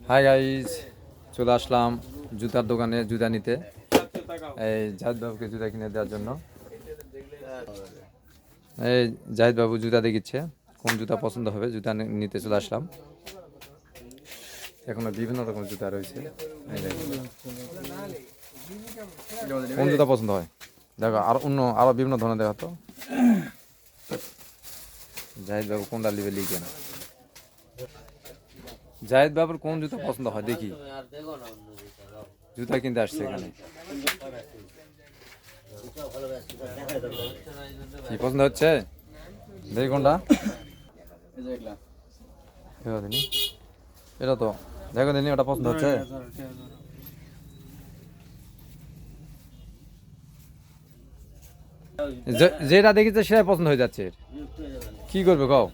Hi guys, চলে আসলাম জুতার দোকানে জুতা নিতে। এই জাহিদ বাবুকে জুতা কিনে দেওয়ার জন্য। এই জাহিদ বাবু জুতা দেখিচ্ছে, কোন জুতা পছন্দ হবে জুতা নিতে চলে আসলাম। এখনো বিভিন্ন রকম জুতা রয়েছে। কোন জুতা পছন্দ হয় দেখো, আরো বিভিন্ন ধরনের দেখো তো। জাহিদ বাবু কোনটা নিবে লিখে না। জাহিদ বাবুর কোন জুতা পছন্দ হয় দেখি। জুতা কিনতে আসছে এখানে। কি পছন্দ হচ্ছে দেখি কোনটা। এটা তো দেখো দিনি, ওটা পছন্দ হচ্ছে। যেটা দেখিছে সেটাই পছন্দ হয়ে যাচ্ছে। কি করবে কও?